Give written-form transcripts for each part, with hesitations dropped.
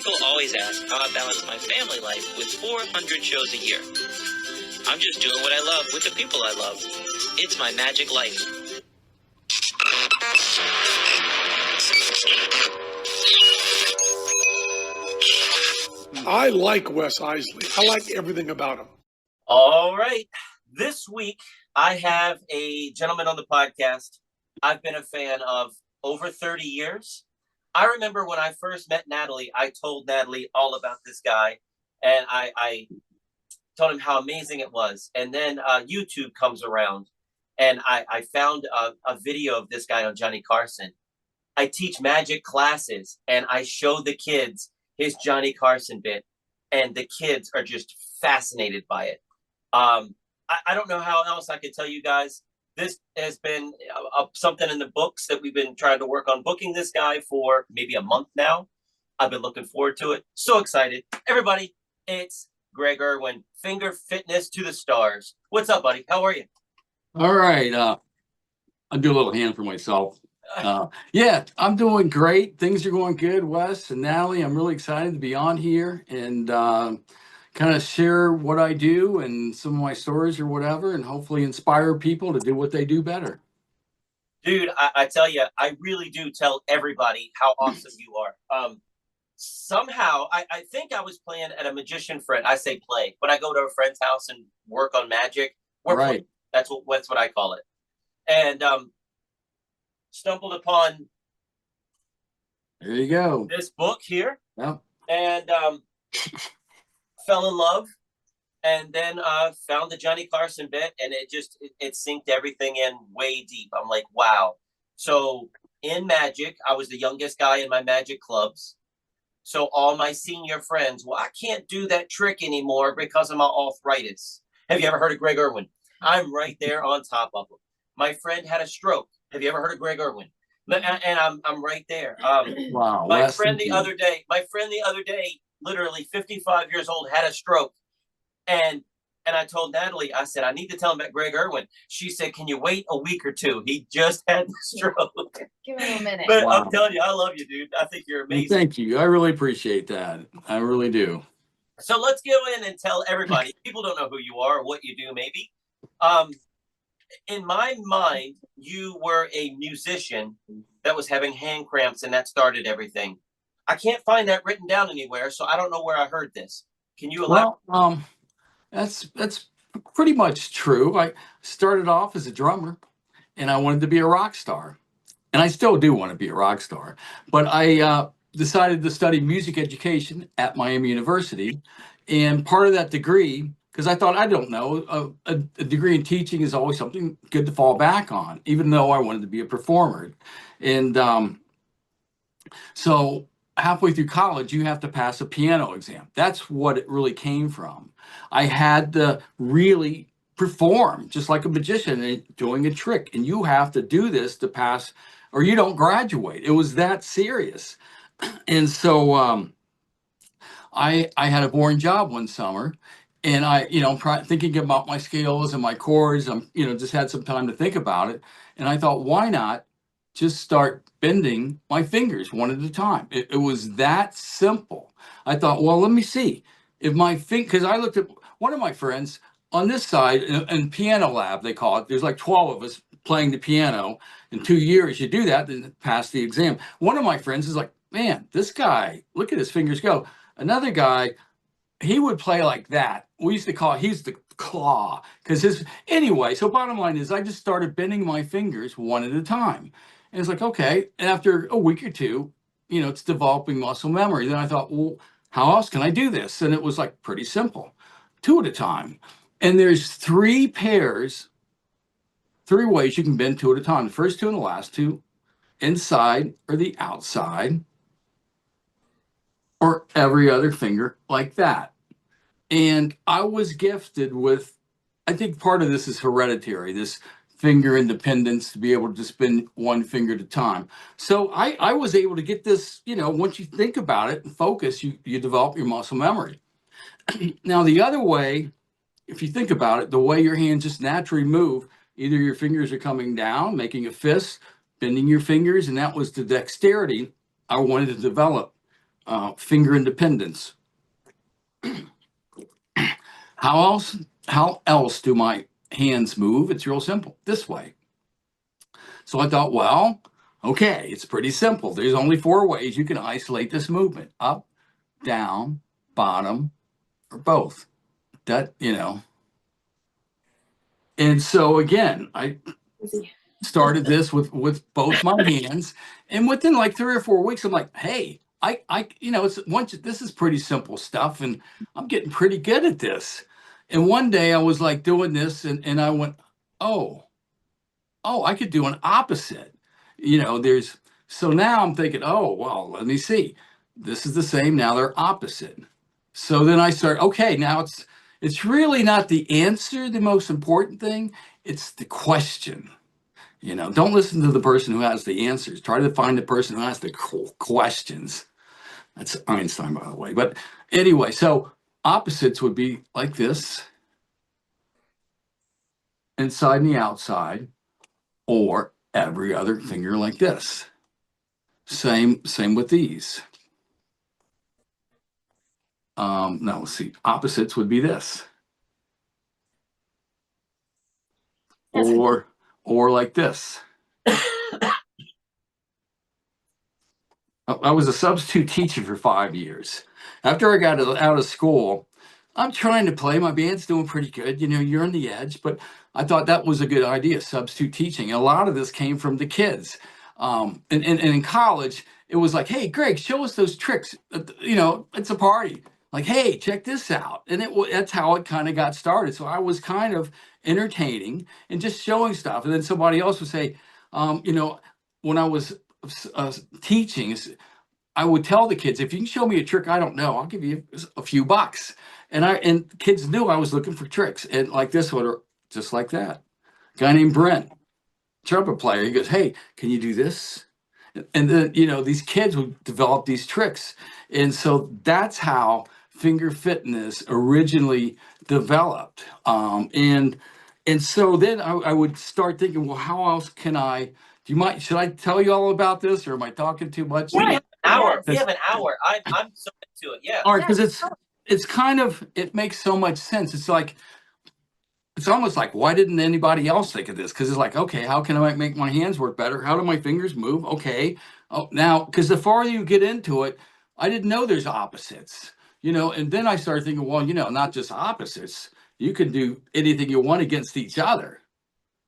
People always ask how I balance my family life with 400 shows a year. I'm just doing what I love with the people I love. It's my magic life. I like Wes Iseli. I like everything about him. All right. This week, I have a gentleman on the podcast I've been a fan of over 30 years. I remember when I first met Natalie, I told Natalie all about this guy, and I told him how amazing it was. And then YouTube comes around, and I found a video of this guy on Johnny Carson. I teach magic classes, and I show the kids his Johnny Carson bit, and the kids are just fascinated by it. I don't know how else I could tell you guys. This has been something in the books that we've been trying to work on booking this guy for maybe a month now. I've been looking forward to it. So excited. Everybody, it's Greg Irwin, Finger Fitness to the Stars. What's up, buddy? How are you? All right. I'll do a little hand for myself. Yeah, I'm doing great. Things are going good, Wes and Natalie. I'm really excited to be on here and kind of share what I do and some of my stories or whatever, and hopefully inspire people to do what they do better. Dude, I tell you, I really do tell everybody how awesome you are. Somehow, I think I was playing at a magician friend. I say play. When I go to a friend's house and work on magic, we're Right. playing. That's what I call it. And stumbled upon There you go. this book here. Yeah. And fell in love, and then found the Johnny Carson bit, and it synced everything in way deep. I'm like, wow. So in magic, I was the youngest guy in my magic clubs. So all my senior friends, well, I can't do that trick anymore because of my arthritis. Have you ever heard of Greg Irwin? I'm right there on top of him. My friend had a stroke. Have you ever heard of Greg Irwin? And I'm right there. Wow. My friend the other day, literally 55 years old, had a stroke. And I told Natalie, I said, I need to tell him about Greg Irwin. She said, can you wait a week or two? He just had the stroke. Give him a minute. But Wow. I'm telling you, I love you, dude. I think you're Well, amazing. thank you. I really appreciate that. I really do. So let's go in and tell everybody. People don't know who you are or what you do, maybe. In my mind, you were a musician that was having hand cramps, and that started everything. I can't find that written down anywhere, so I don't know where I heard this. Can you elaborate? Well, that's pretty much true. I started off as a drummer, and I wanted to be a rock star, and I still do want to be a rock star. But I decided to study music education at Miami University, and part of that degree, because I thought, I don't know, a degree in teaching is always something good to fall back on, even though I wanted to be a performer. And so halfway through college, you have to pass a piano exam. That's what it really came from. I had to really perform just like a magician and doing a trick. And you have to do this to pass or you don't graduate. It was that serious. And so I had a boring job one summer, and I, thinking about my scales and my chords, just had some time to think about it. And I thought, why not just start bending my fingers one at a time? It was that simple. I thought, well, let me see if my because I looked at one of my friends on this side in piano lab, they call it. There's like 12 of us playing the piano. In 2 years, you do that, then pass the exam. One of my friends is like, man, this guy, look at his fingers go. Another guy, he would play like that. We used to call it, he's the claw, because anyway, so bottom line is I just started bending my fingers one at a time. And it's like, okay. And after a week or two, it's developing muscle memory. Then I thought, well, how else can I do this? And it was like pretty simple, 2 at a time. And there's 3 ways you can bend 2 at a time. The first 2 and the last 2, inside or the outside, or every other finger like that. And I was gifted with, I think part of this is hereditary, this finger independence to be able to just bend one finger at a time. So I was able to get this, once you think about it and focus, you develop your muscle memory. Now, the other way, if you think about it, the way your hands just naturally move, either your fingers are coming down, making a fist, bending your fingers, and that was the dexterity I wanted to develop finger independence. How else do my hands move? It's real simple, this way. So I thought, well, okay, it's pretty simple. There's only 4 ways you can isolate this movement: up, down, bottom, or both. That, And so again, I started this with both my hands, and within like 3 or 4 weeks, I'm like, hey, this is pretty simple stuff, and I'm getting pretty good at this. And one day I was like doing this, and I went, oh, I could do an opposite. So now I'm thinking, oh, well, let me see. This is the same. Now they're opposite. So then I start, okay, now it's really not the answer, the most important thing. It's the question. Don't listen to the person who has the answers. Try to find the person who has the questions. That's Einstein, by the way. But anyway, so opposites would be like this, inside and the outside, or every other finger like this. Same with these. No, let's see. Opposites would be this, or like this. I was a substitute teacher for 5 years. After I got out of school, I'm trying to play. My band's doing pretty good. You're on the edge, but I thought that was a good idea, substitute teaching. And a lot of this came from the kids. And in college, it was like, hey, Greg, show us those tricks. It's a party. Like, hey, check this out. And that's how it kind of got started. So I was kind of entertaining and just showing stuff. And then somebody else would say, when I was teaching, I would tell the kids, if you can show me a trick I don't know, I'll give you a few bucks. And kids knew I was looking for tricks. And like this one, or just like that. Guy named Brent, trumpet player, he goes, hey, can you do this? And then, these kids would develop these tricks. And so that's how finger fitness originally developed. And so then I would start thinking, well, how else can should I tell you all about this, or am I talking too much? We have an hour. We have an hour. I'm so into it. Yeah. All right, because it's kind of, it makes so much sense. It's almost like, why didn't anybody else think of this? Because it's like, okay, how can I make my hands work better? How do my fingers move? Okay. Oh, now, because the farther you get into it, I didn't know there's opposites, and then I started thinking, well, not just opposites. You can do anything you want against each other.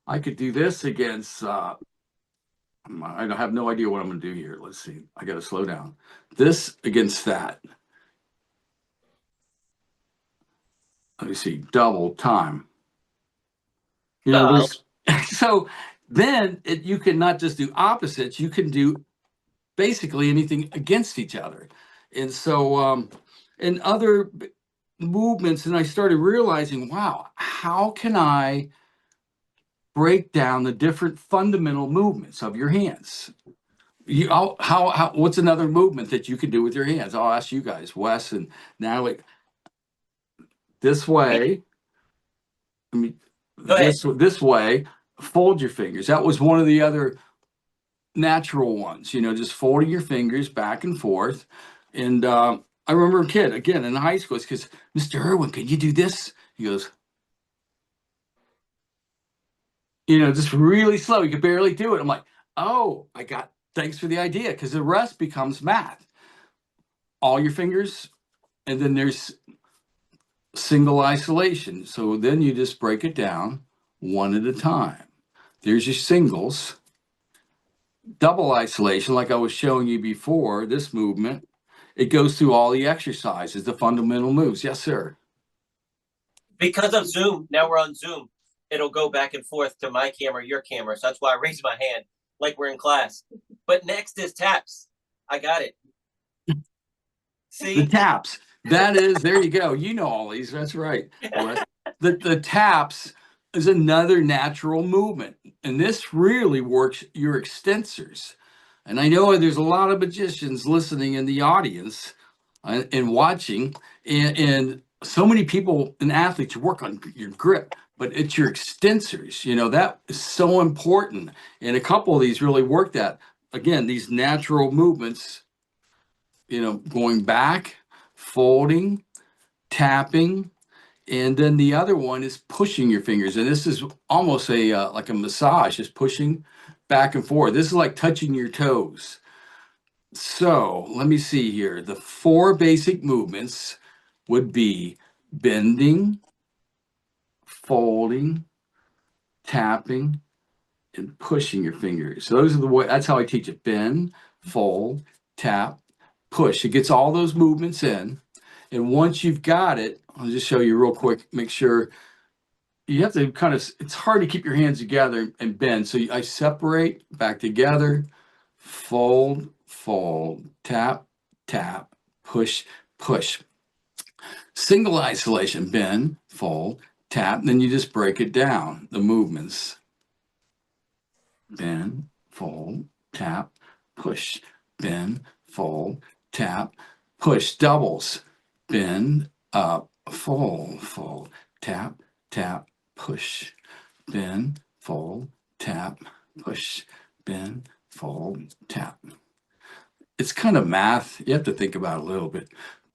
I could do this against, I have no idea what I'm going to do here. Let's see. I got to slow down. This against that. Let me see. Double time. So then you can not just do opposites, you can do basically anything against each other. And so, and other movements, and I started realizing, wow, how can I break down the different fundamental movements of your hands? What's another movement that you can do with your hands? I'll ask you guys, Wes and Natalie. This way. This way, fold your fingers. That was one of the other natural ones, just folding your fingers back and forth. And I remember a kid, again, in high school, because, Mr. Irwin, can you do this? He goes, just really slow. You could barely do it. I'm like, oh, thanks for the idea, because the rest becomes math. All your fingers, and then there's single isolation. So then you just break it down one at a time. There's your singles. Double isolation, like I was showing you before, this movement, it goes through all the exercises, the fundamental moves. Yes, sir. Because of Zoom, now we're on Zoom, it'll go back and forth to my camera, your camera. So that's why I raised my hand like we're in class. But next is taps. I got it. See? The taps. That is, there you go. You know all these. That's right. The taps is another natural movement. And this really works your extensors. And I know there's a lot of magicians listening in the audience and watching. And so many people and athletes work on your grip, but it's your extensors. That is so important. And a couple of these really work that. Again, these natural movements, going back, folding, tapping, and then the other one is pushing your fingers. And this is almost like a massage, just pushing back and forth. This is like touching your toes. So let me see here. The 4 basic movements would be bending, folding, tapping, and pushing your fingers. So those are the way, that's how I teach it. Bend, fold, tap, push. It gets all those movements in. And once you've got it, I'll just show you real quick, make sure you have to kind of, it's hard to keep your hands together and bend. So I separate back together, fold, fold, tap, tap, push, push. Single isolation, bend, fold, tap, and then you just break it down, the movements. Bend, fold, tap, push, bend, fold, tap, push. Doubles, bend, up, fold, fold, tap, tap, push, bend, fold, tap, push, bend, fold, tap. It's kind of math. You have to think about it a little bit.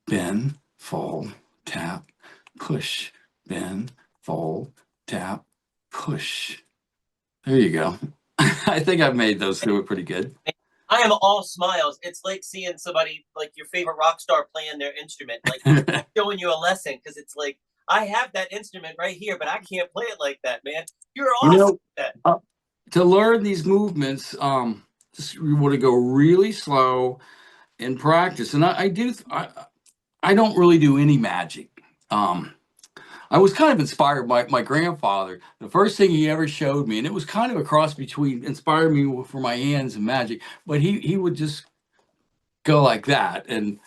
Bend, fold, tap, push, bend, fold, tap, push. There you go. I think I've made those through it pretty good. I am all smiles. It's like seeing somebody, like your favorite rock star, playing their instrument, like showing you a lesson, because it's like, I have that instrument right here, but I can't play it like that, man. You're awesome at that. To learn these movements, just you want to go really slow and practice. And I don't really do any magic. I was kind of inspired by my grandfather. The first thing he ever showed me, and it was kind of a cross between inspired me for my hands and magic, but he would just go like that. And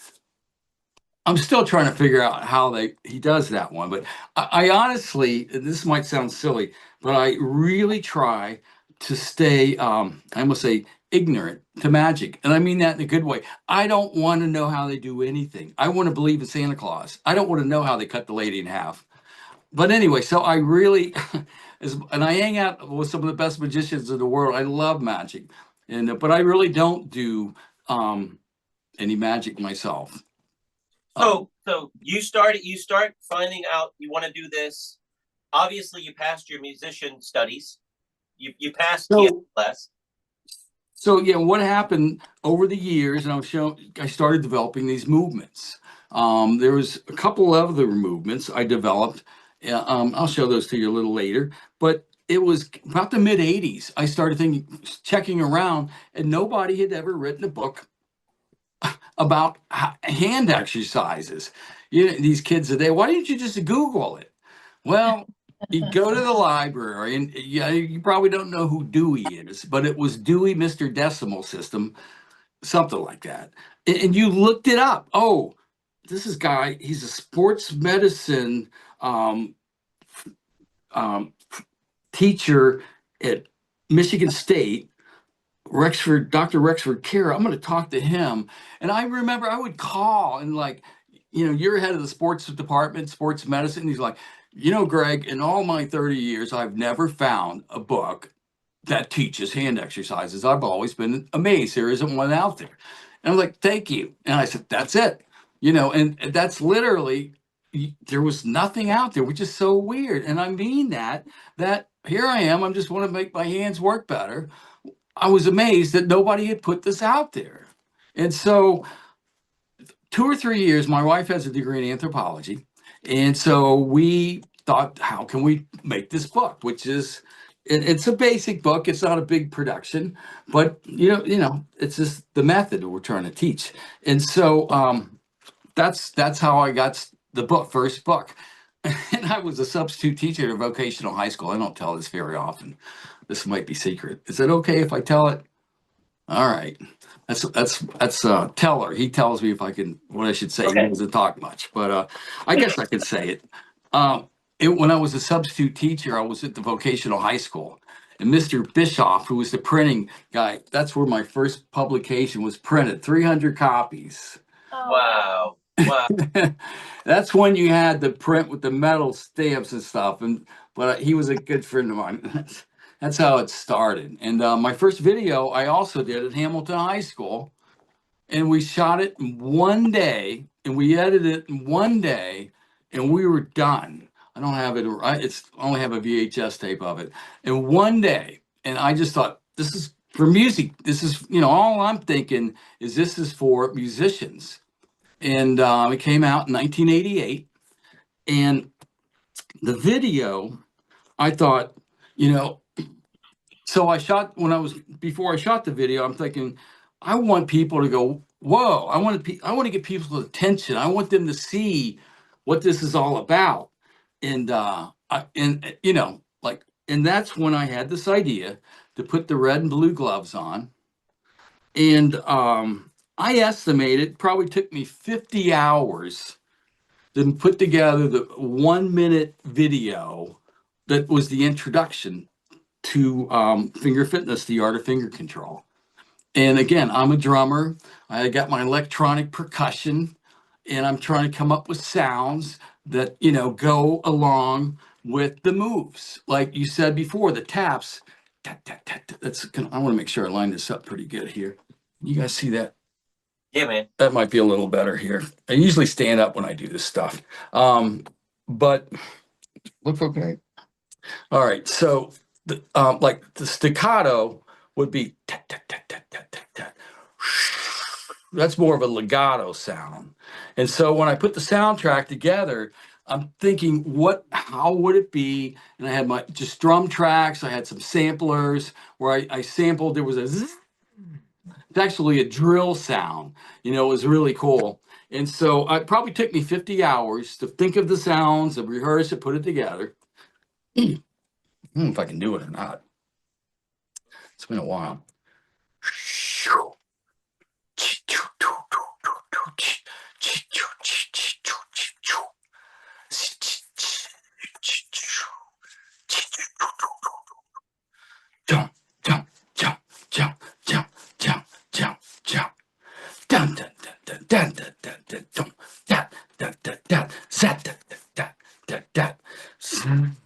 I'm still trying to figure out how he does that one. But I honestly, this might sound silly, but I really try to stay, I almost say, ignorant to magic. And I mean that in a good way. I don't want to know how they do anything. I want to believe in Santa Claus. I don't want to know how they cut the lady in half. But anyway, so I really, and I hang out with some of the best magicians in the world. I love magic, but I really don't do any magic myself. So you start finding out you want to do this. Obviously, you passed your musician studies. You passed piano class. So yeah, what happened over the years, and I started developing these movements. There was a couple of other movements I developed. I'll show those to you a little later, but it was about the mid 80s. I started checking around, and nobody had ever written a book about hand exercises. These kids today, why didn't you just Google it? Well, you go to the library, and you probably don't know who Dewey is, but it was Dewey, Mr. Decimal System, something like that. And you looked it up. Oh, this is guy, he's a sports medicine teacher at Michigan State, Dr. Rexford Kara. I'm going to talk to him. And I remember I would call and you're head of the sports department, sports medicine. And he's like, Greg, in all my 30 years, I've never found a book that teaches hand exercises. I've always been amazed there isn't one out there. And I'm like, thank you. And I said, that's it. And that's literally, there was nothing out there, which is so weird. And I mean that here I am, I just want to make my hands work better. I was amazed that nobody had put this out there. And so 2 or 3 years, my wife has a degree in anthropology. And so we thought, how can we make this book, which is, it's a basic book. It's not a big production, but it's just the method that we're trying to teach. And so that's how I got the first book. And I was a substitute teacher at a vocational high school. I don't tell this very often. This might be secret. Is it okay if I tell it? All right. That's Teller. He tells me what I should say. Okay. He doesn't talk much, but I guess I could say it. When I was a substitute teacher, I was at the vocational high school. And Mr. Bischoff, who was the printing guy, that's where my first publication was printed, 300 copies. Wow. Wow. That's when you had the print with the metal stamps and stuff. But he was a good friend of mine. That's how it started. And my first video I also did at Hamilton High School. and we shot it in one day, and we edited it in one day, and we were done. I don't have it. I only have a VHS tape of it in one day, and I just thought, this is for music. This is, all I'm thinking is this is for musicians, and it came out in 1988, and the video, I thought, so before I shot the video, I'm thinking, I want people to go, whoa, I want to get people's attention. I want them to see what this is all about. And, and that's when I had this idea to put the red and blue gloves on. And I estimate it probably took me 50 hours to put together the 1 minute video that was the introduction to finger fitness, the art of finger control. And again, I'm a drummer. I got my electronic percussion, and I'm trying to come up with sounds that, go along with the moves. Like you said before, the taps. Tap, tap, tap, tap. I want to make sure I line this up pretty good here. You guys see that? Yeah, man. That might be a little better here. I usually stand up when I do this stuff. But looks okay. All right. So like the staccato would be tat, tat, tat, tat, tat, tat, tat. That's more of a legato sound. And so when I put the soundtrack together, I'm thinking, how would it be? And I had my just drum tracks. I had some samplers where I sampled. There was it's actually a drill sound. It was really cool. And so it probably took me 50 hours to think of the sounds, to rehearse it, put it together. I don't know if I can do it or not. It's been a while. Jump, jump, jump, jump, jump, jump, jump, jump. Dun dun dun dun dun dun dun dun dun dun dun dun zat dun dun dun dun dun.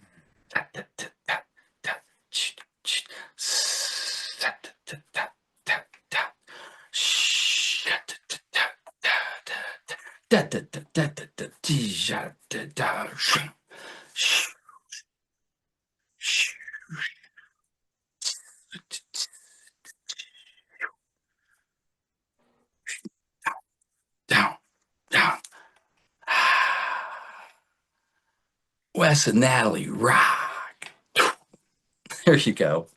Down, down. Wes and Natalie rock. There you go.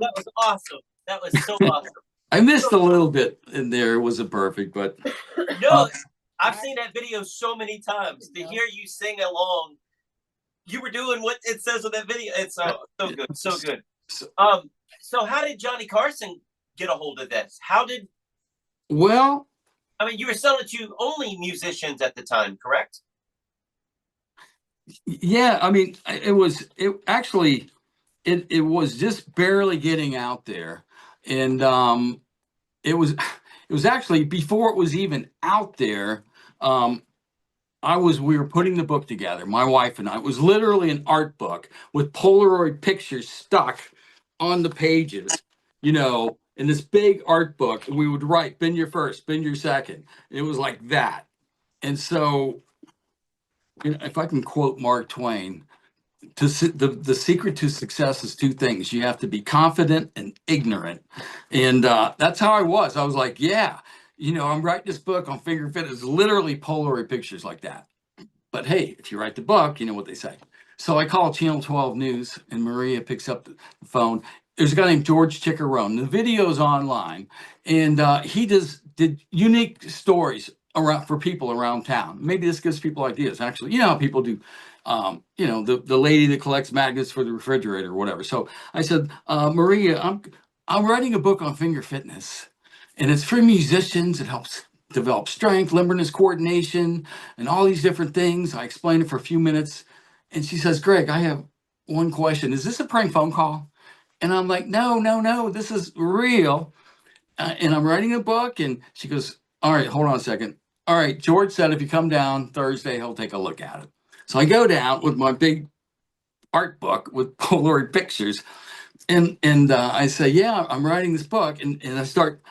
That was awesome. That was so awesome. I missed a little bit in there. It wasn't perfect, but No, I've seen that video so many times. To hear you sing along, you were doing what it says on that video. It's so good, so good. So how did Johnny Carson get a hold of this? Well, I mean, you were selling it to only musicians at the time, correct? yeah, I mean, it was just barely getting out there, and it was actually before it was even out there. We were putting the book together, my wife and I. It was literally an art book with Polaroid pictures stuck on the pages, in this big art book. And we would write, bend your first, bend your second. And it was like that. And so, if I can quote Mark Twain, the secret to success is two things. You have to be confident and ignorant. And that's how I was. I was like, yeah, I'm writing this book on finger fitness, literally Polaroid pictures like that. But hey, if you write the book, you know what they say. So I call Channel 12 News, and Maria picks up the phone. There's a guy named George Chickarone. The video's online, and he did unique stories for people around town. Maybe this gives people ideas. Actually, how people do. The lady that collects magnets for the refrigerator or whatever. So I said, Maria, I'm writing a book on finger fitness, and it's for musicians. It helps develop strength, limberness, coordination, and all these different things. I explained it for a few minutes, and she says, Greg, I have one question. Is this a prank phone call? And I'm like, no, this is real. And I'm writing a book, and she goes, all right, hold on a second. All right, George said if you come down Thursday, he'll take a look at it. So I go down with my big art book with Polaroid pictures, and I say, yeah, I'm writing this book, and I start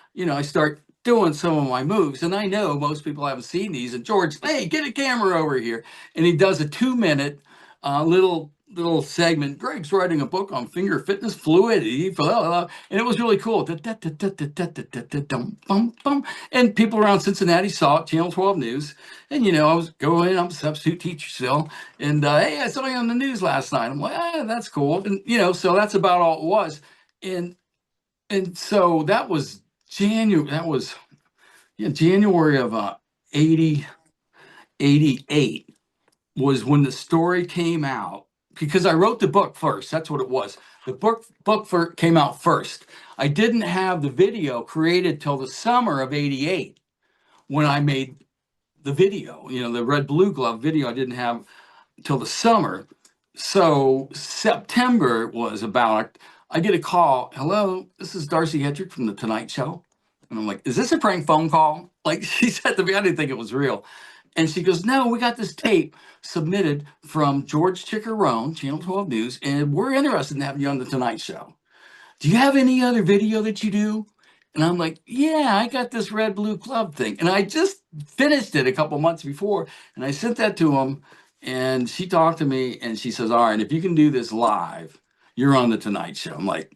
doing some of my moves, and I know most people haven't seen these. And George, hey, get a camera over here, and he does a 2-minute little segment. Greg's writing a book on finger fitness, fluidity, blah, blah, and it was really cool. And people around Cincinnati saw it, Channel 12 News, and I was going. I'm a substitute teacher still, and hey, I saw you on the news last night. I'm like, that's cool, and so that's about all it was, and so that was January. That was January of 88 was when the story came out, because I wrote the book first. That's what it was. The book came out first. I didn't have the video created till the summer of 88 when I made the video, the red blue glove video. I didn't have till the summer. So September was about, I get a call. Hello, this is Darcy Hedrick from the Tonight Show. And I'm like, is this a prank phone call? Like, she said to me, I didn't think it was real. And she goes, no, we got this tape submitted from George Chickarone, Channel 12 News, and we're interested in having you on the Tonight Show. Do you have any other video that you do? And I'm like, yeah, I got this red blue club thing. And I just finished it a couple months before. And I sent that to him. And she talked to me and she says, all right, if you can do this live, you're on the Tonight Show. I'm like,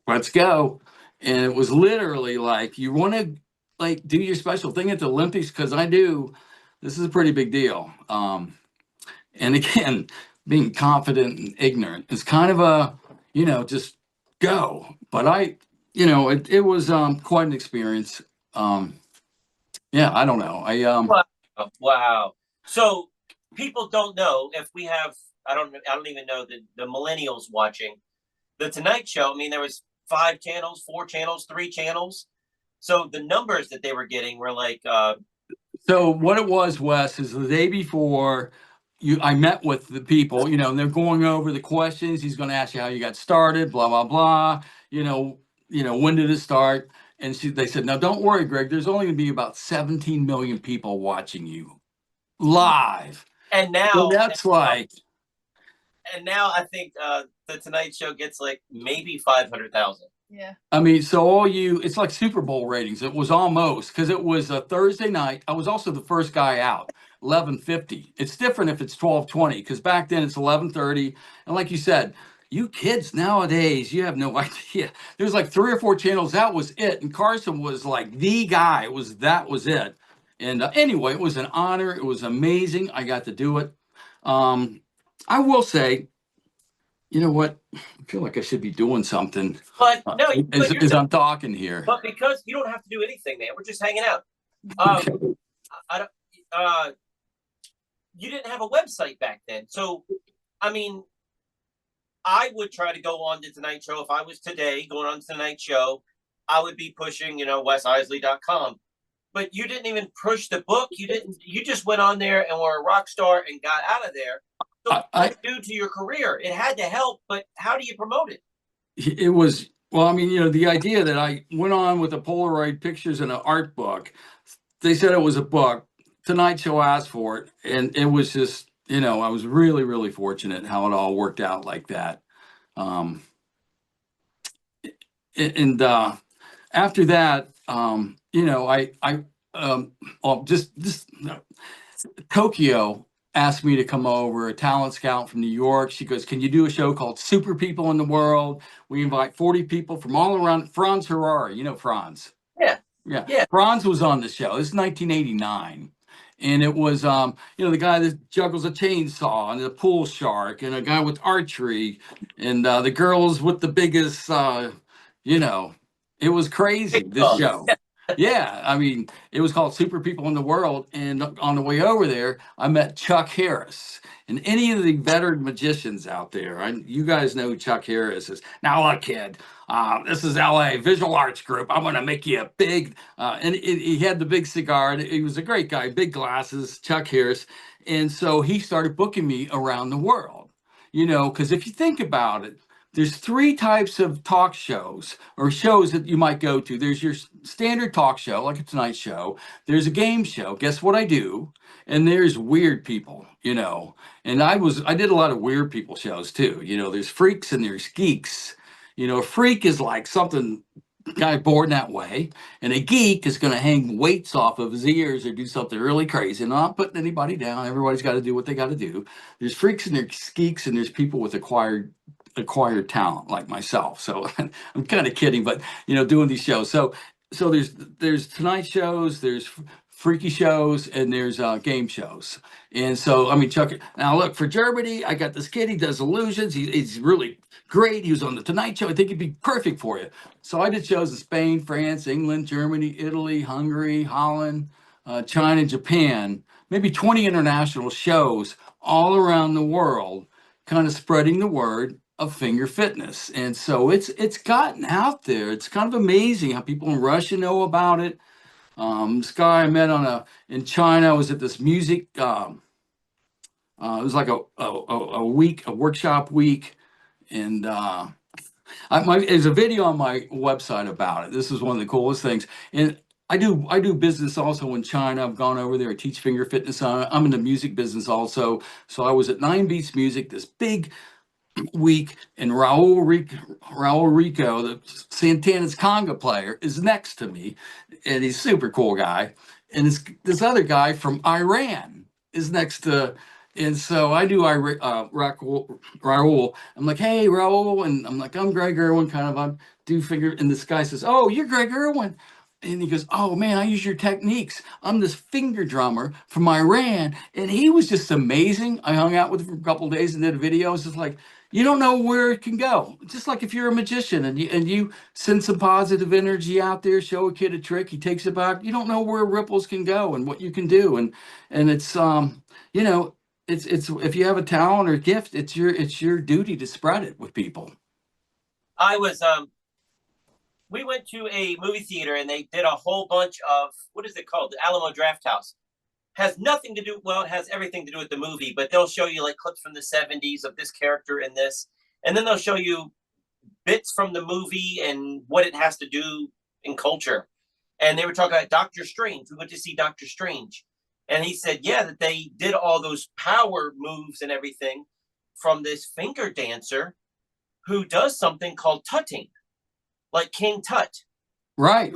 let's go. And it was literally like, you want to like do your special thing at the Olympics? Because I do. This is a pretty big deal. And again, being confident and ignorant is kind of a, just go. But it was quite an experience. Yeah, I don't know. Wow. So people don't know if we have, I don't even know the millennials watching the Tonight Show. I mean, there was 5 channels, 4 channels, 3 channels. So the numbers that they were getting were like, so what it was, Wes, is the day before I met with the people, and they're going over the questions. He's going to ask you how you got started, blah, blah, blah. When did it start? And they said, now don't worry, Greg, there's only going to be about 17 million people watching you live. And now so that's like, and now I think the Tonight Show gets like maybe 500,000. Yeah. I mean, so it's like Super Bowl ratings. It was almost, because it was a Thursday night. I was also the first guy out, 11:50. It's different if it's 12:20, because back then it's 11:30. And like you said, you kids nowadays, you have no idea. There's like 3 or 4 channels. That was it. And Carson was like the guy. That was it. And anyway, it was an honor. It was amazing. I got to do it. I will say, you know what? I feel like I should be doing something. But no, as I'm talking here. But because you don't have to do anything, man. We're just hanging out. Okay. You didn't have a website back then. So, I mean, I would try to go on the Tonight Show. If I was today going on the Tonight Show, I would be pushing, WesIseli.com. But you didn't even push the book. You just went on there and were a rock star and got out of there. So what due to your career? It had to help, but how do you promote it? It was, well, I mean, the idea that I went on with the Polaroid pictures and an art book, they said it was a book. Tonight Show asked for it. And it was just, I was really, really fortunate how it all worked out like that. After that, Tokyo asked me to come over, a talent scout from New York. She goes, can you do a show called Super People in the World? We invite 40 people from all around. Franz Harari, Franz. Yeah. Franz was on the show. This is 1989. And it was, the guy that juggles a chainsaw and a pool shark and a guy with archery and the girls with the biggest, it was crazy, this show. Yeah, I mean, it was called Super People in the World. And on the way over there, I met Chuck Harris. And any of the veteran magicians out there, you guys know who Chuck Harris is. Now, look, kid, this is LA Visual Arts Group. I'm going to make you a big, and he had the big cigar. And he was a great guy, big glasses, Chuck Harris. And so he started booking me around the world, because if you think about it, there's 3 types of talk shows or shows that you might go to. There's your standard talk show, like a Tonight Show. There's a game show, Guess What I Do? And there's weird people, And I did a lot of weird people shows too. There's freaks and there's geeks. A freak is like something guy born that way, and a geek is going to hang weights off of his ears or do something really crazy. And I'm not putting anybody down. Everybody's got to do what they got to do. There's freaks and there's geeks, and there's people with acquired talent like myself. So I'm kind of kidding, but doing these shows. So there's Tonight shows, there's freaky shows, and there's game shows. And so, I mean, Chuck, now look, for Germany, I got this kid, he does illusions. He's really great. He was on the Tonight Show. I think he'd be perfect for you. So I did shows in Spain, France, England, Germany, Italy, Hungary, Holland, China, Japan, maybe 20 international shows all around the world, kind of spreading the word of finger fitness. And so it's gotten out there. It's kind of amazing how people in Russia know about it. This guy I met in China was at this music. It was like a week, a workshop week, and there's a video on my website about it. This is one of the coolest things. And I do business also in China. I've gone over there. I teach finger fitness. I'm in the music business also. So I was at 9 Beats Music, this big week, and Raul Rico, the Santana's conga player, is next to me, and he's a super cool guy. And this other guy from Iran is next to, and so I do Raul. I'm like, hey, Raul, and I'm like, I'm Greg Irwin, kind of. I do figure, and this guy says, oh, you're Greg Irwin. And he goes, oh man, I use your techniques. I'm this finger drummer from Iran. And he was just amazing. I hung out with him for a couple of days and did a video. It's just like, you don't know where it can go. Just like if you're a magician and you send some positive energy out there, show a kid a trick, he takes it back. You don't know where ripples can go and what you can do. And it's it's if you have a talent or gift, it's your duty to spread it with people. We went to a movie theater and they did a whole bunch of, what is it called? The Alamo Draft House. Has nothing to do, well, it has everything to do with the movie, but they'll show you like clips from the 70s of this character and this, and then they'll show you bits from the movie and what it has to do in culture. And they were talking about Doctor Strange. We went to see Doctor Strange. And he said, yeah, that they did all those power moves and everything from this finger dancer who does something called tutting, like King Tut. Right.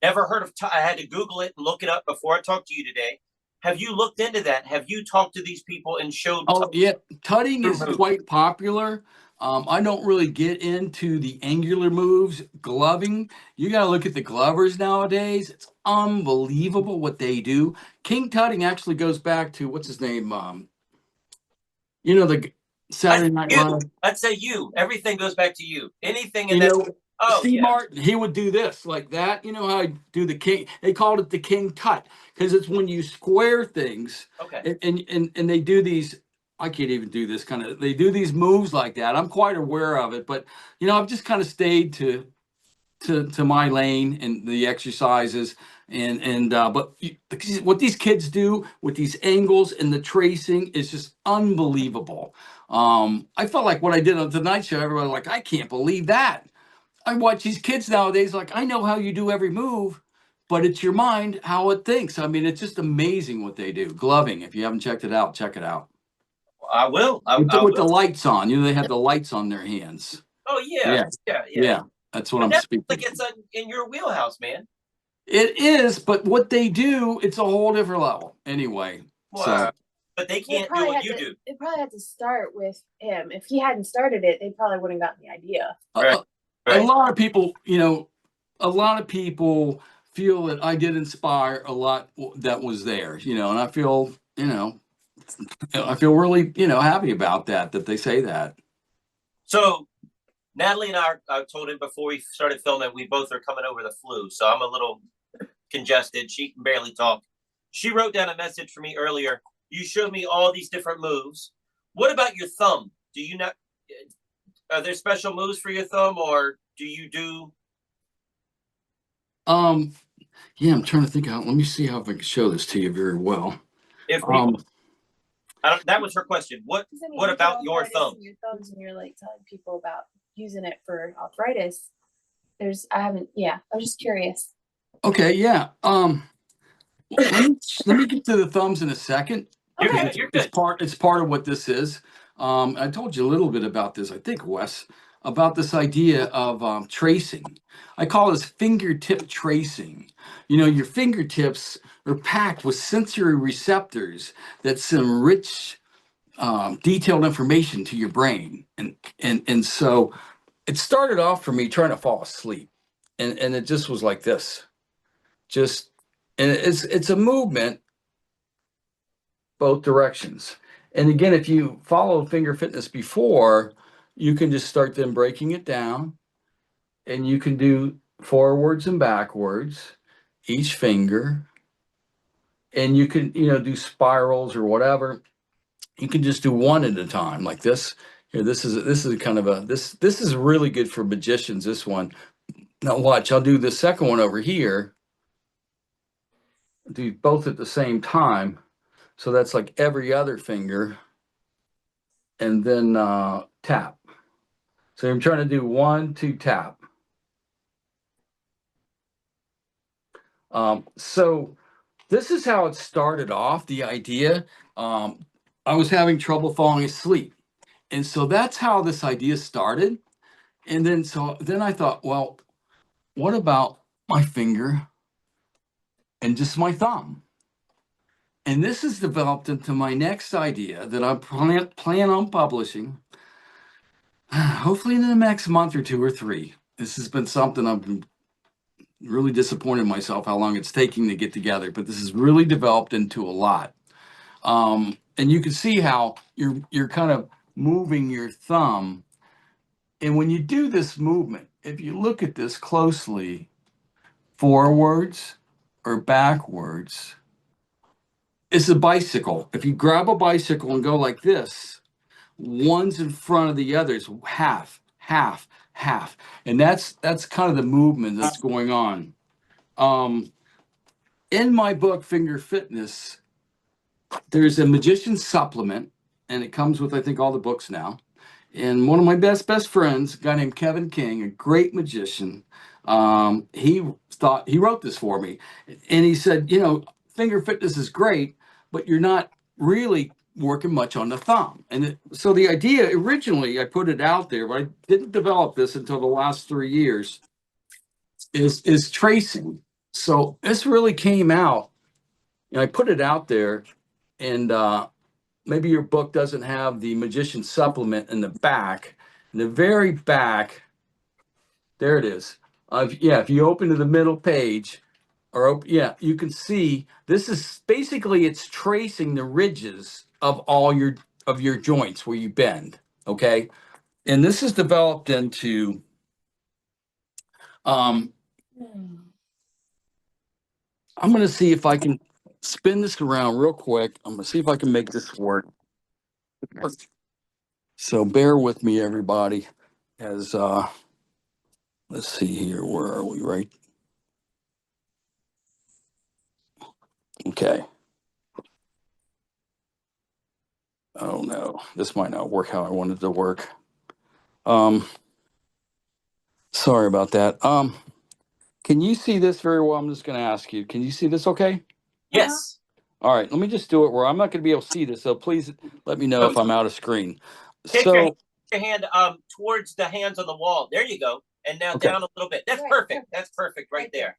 Never heard of Tut. I had to Google it and look it up before I talked to you today. Have you looked into that? Have you talked to these people and showed? Oh, yeah. Tutting is quite popular. I don't really get into the angular moves. Gloving, you got to look at the glovers nowadays. It's unbelievable what they do. King tutting actually goes back to, what's his name? The Saturday Night Live. I'd say you. Everything goes back to you. Anything in that. Oh, Steve Martin, he would do this like that. You know how I do the king? They called it the King Tut because it's when you square things. Okay. And they do these. I can't even do this kind of. They do these moves like that. I'm quite aware of it, but I've just kind of stayed to my lane and the exercises but what these kids do with these angles and the tracing is just unbelievable. I felt like what I did on Tonight Show, everybody was like, I can't believe that. I watch these kids nowadays, like, I know how you do every move, but it's your mind, how it thinks. I mean, it's just amazing what they do. Gloving, if you haven't checked it out, check it out. I will. With the lights on. They have the lights on their hands. Oh, yeah. That's what I'm speaking. Like it's in your wheelhouse, man. It is, but what they do, it's a whole different level. Anyway. Wow. But they can't do what you do. They probably had to start with him. If he hadn't started it, they probably wouldn't have gotten the idea. Right. A lot of people, feel that I did inspire a lot that was there, and I feel, I feel really, happy about that they say that. So Natalie and I told him before we started filming, we both are coming over the flu. So I'm a little congested. She can barely talk. She wrote down a message for me earlier. You showed me all these different moves. What about your thumb? Do you not? Are there special moves for your thumb, or do you do? Yeah, I'm trying to think out. Let me see how I can show this to you very well. That was her question. What about your thumb? Your thumbs, and you're like telling people about using it for arthritis. I was just curious. Okay, yeah. Let me get to the thumbs in a second. You're good. It's part of what this is. I told you a little bit about this, I think, Wes. about this idea of tracing. I call this fingertip tracing. You know, your fingertips are packed with sensory receptors that send rich, detailed information to your brain. And so it started off for me trying to fall asleep. And it just was like this. Just, and it's a movement both directions. And again, if you follow finger fitness before, you can just start then breaking it down, and you can do forwards and backwards each finger, and you can, you know, do spirals or whatever. You can just do one at a time like this. Here, this is kind of a this is really good for magicians, this one. Now watch, I'll do the second one over here. Do both at the same time. So that's like every other finger, and then tap. So I'm trying to do 1, 2, tap. So this is how it started off, the idea. I was having trouble falling asleep. And so that's how this idea started. And then I thought, well, what about my finger and just my thumb? And this has developed into my next idea that I plan on publishing, hopefully in the next month or 2 or 3. This has been something I've been really disappointed in myself how long it's taking to get together, but this has really developed into a lot. And you can see how you're kind of moving your thumb. And when you do this movement, if you look at this closely, forwards or backwards, it's a bicycle. If you grab a bicycle and go like this, one's in front of the others, half, half, half. And that's kind of the movement that's going on. In my book, Finger Fitness, there's a magician supplement, and it comes with, I think, all the books now. And one of my best friends, a guy named Kevin King, a great magician, he wrote this for me. And he said, you know, Finger Fitness is great, but you're not really working much on the thumb. And so the idea, originally, I put it out there, but I didn't develop this until the last 3 years, is tracing. So this really came out, you know, I put it out there, and maybe your book doesn't have the magician supplement in the back. In the very back, there it is. Yeah, if you open to the middle page, you can see this is basically, it's tracing the ridges of all your joints where you bend. Okay, and this is developed into I'm going to see if I can spin this around real quick. I'm going to see if I can make this work. So bear with me, everybody, as let's see here. Where are we? Right. Okay. Oh no, this might not work how I wanted it to work. Sorry about that. Can you see this very well? I'm just going to ask you. Can you see this okay? Yes. All right, let me just do it where I'm not going to be able to see this. So please let me know if I'm out of screen. Take So your hand towards the hands on the wall. There you go. And now okay. down a little bit. That's perfect. That's perfect right there.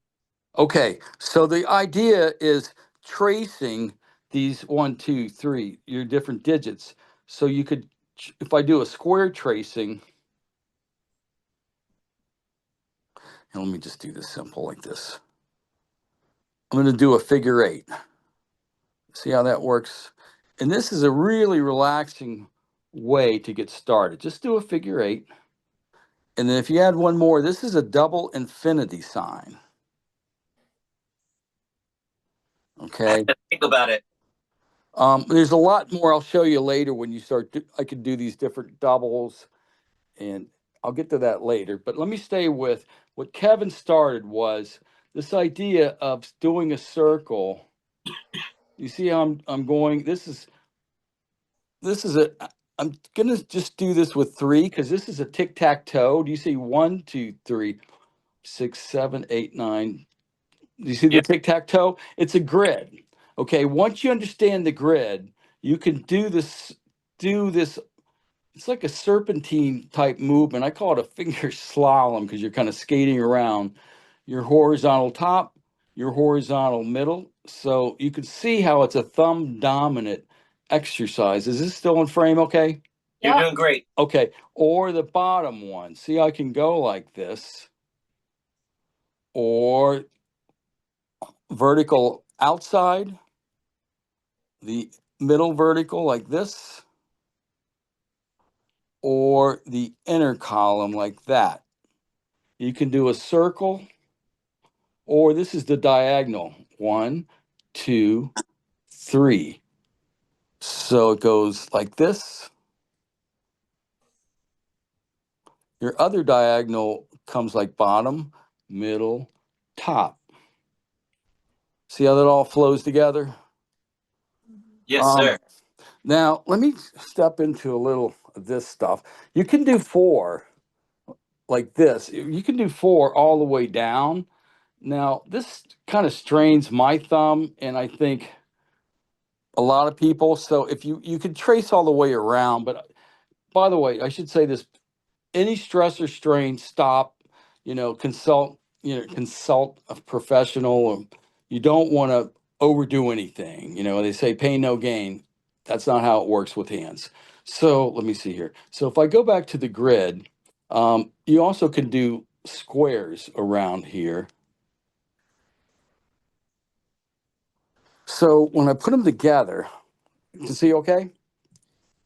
Okay, so the idea is tracing these 1, 2, 3, your different digits. So you could, if I do a square tracing, and let me just do this simple like this. I'm going to do a figure 8. See how that works? And this is a really relaxing way to get started. Just do a figure 8. And then if you add one more, this is a double infinity sign. Okay. Think about it. There's a lot more I'll show you later when you start. I could do these different doubles, and I'll get to that later. But let me stay with what Kevin started was this idea of doing a circle. You see how I'm going? This is I'm gonna just do this with 3 because this is a tic-tac-toe. Do you see 1, 2, 3, 6, 7, 8, 9? Do you see the tic-tac-toe? It's a grid. Okay, once you understand the grid, you can do this it's like a serpentine type movement. I call it a finger slalom because you're kind of skating around your horizontal top, your horizontal middle. So you can see how it's a thumb dominant exercise. Is this still in frame okay? You're Yep. doing great. Okay. Or the bottom one. See, I can go like this, or vertical outside, the middle vertical like this, or the inner column like that. You can do a circle, or this is the diagonal. 1, 2, 3. So it goes like this. Your other diagonal comes like bottom, middle, top. See how that all flows together? Yes, sir. Now, let me step into a little of this stuff. You can do 4 like this. You can do 4 all the way down. Now, this kind of strains my thumb, and I think a lot of people. So if you could trace all the way around, but by the way, I should say this: any stress or strain, stop. Consult. Consult a professional. You don't want to overdo anything. They say pain no gain. That's not how it works with hands. So let me see here. So if I go back to the grid, you also can do squares around here. So when I put them together, you can see okay?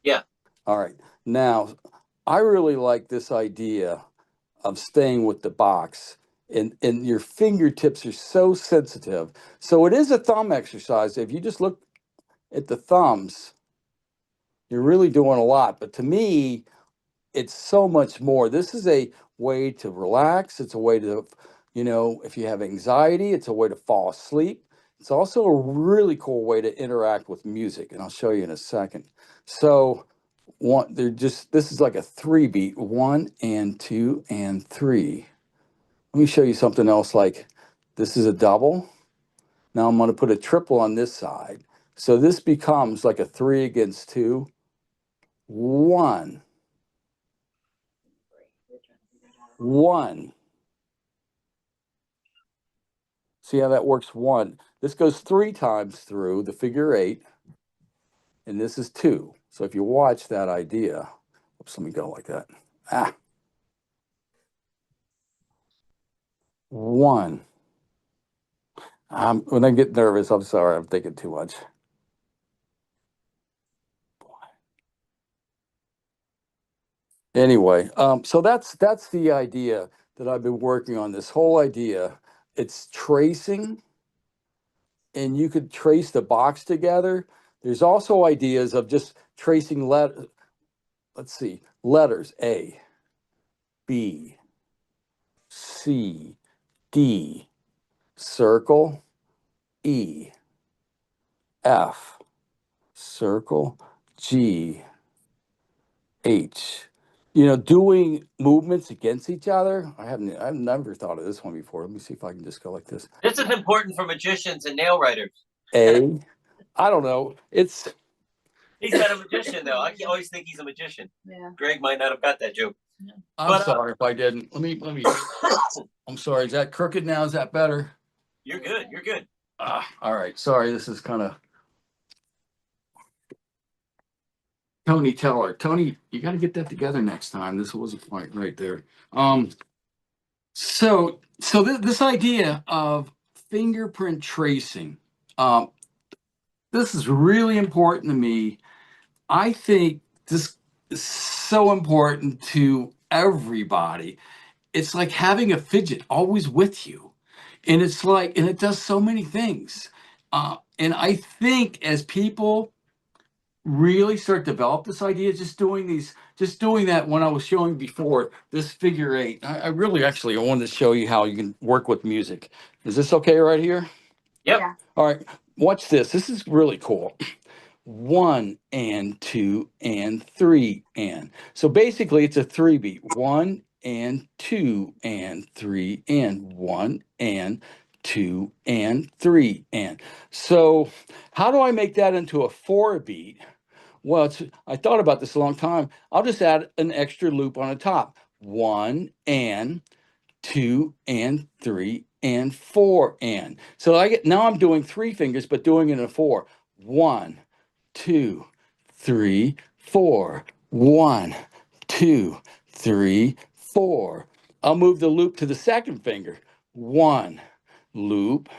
Yeah. All right. Now, I really like this idea of staying with the box, and your fingertips are so sensitive. So it is a thumb exercise. If you just look at the thumbs, you're really doing a lot. But to me, it's so much more. This is a way to relax. It's a way to, if you have anxiety, it's a way to fall asleep. It's also a really cool way to interact with music, and I'll show you in a second. So this is like a 3 beat, 1 and 2 and 3. Let me show you something else. Like this is a double. Now I'm going to put a triple on this side. So this becomes like a 3 against 2, 1, 1. See how that works? 1. This goes 3 times through the figure 8, and this is 2. So if you watch that idea, oops, let me go like that. 1. When I get nervous, I'm sorry, I'm thinking too much. Anyway, so that's the idea that I've been working on. This whole idea, it's tracing, and you could trace the box together. There's also ideas of just tracing let's see, letters A, B, C, D, circle, E, F, circle, G, H. Doing movements against each other. I've never thought of this one before. Let me see if I can just go like this. This is important for magicians and nail writers. A, I don't know. He's not a magician, though. I always think he's a magician. Yeah. Greg might not have got that joke. I'm sorry if I didn't. Let me. I'm sorry. Is that crooked now? Is that better? You're good. You're good. All right. Sorry. This is kind of Tony Teller. Tony, you got to get that together next time. This was a point right there. So this idea of fingerprint tracing, this is really important to me. I think this is so important to everybody. It's like having a fidget always with you. And it does so many things. And I think as people really start to develop this idea, just doing that when I was showing before, this figure 8, I really actually I wanted to show you how you can work with music. Is this okay right here? Yep. Yeah. All right, watch this. This is really cool. 1 and 2 and 3 and. So basically it's a 3 beat. 1 and 2 and 3 and 1 and 2 and 3 and. So how do I make that into a 4 beat? Well, I thought about this a long time. I'll just add an extra loop on the top. 1 and 2 and 3 and 4 and. So now I'm doing 3 fingers, but doing it in a 4. 1, 2, 3, 4. 1, 2, 3, 4. I'll move the loop to the second finger. 1, loop,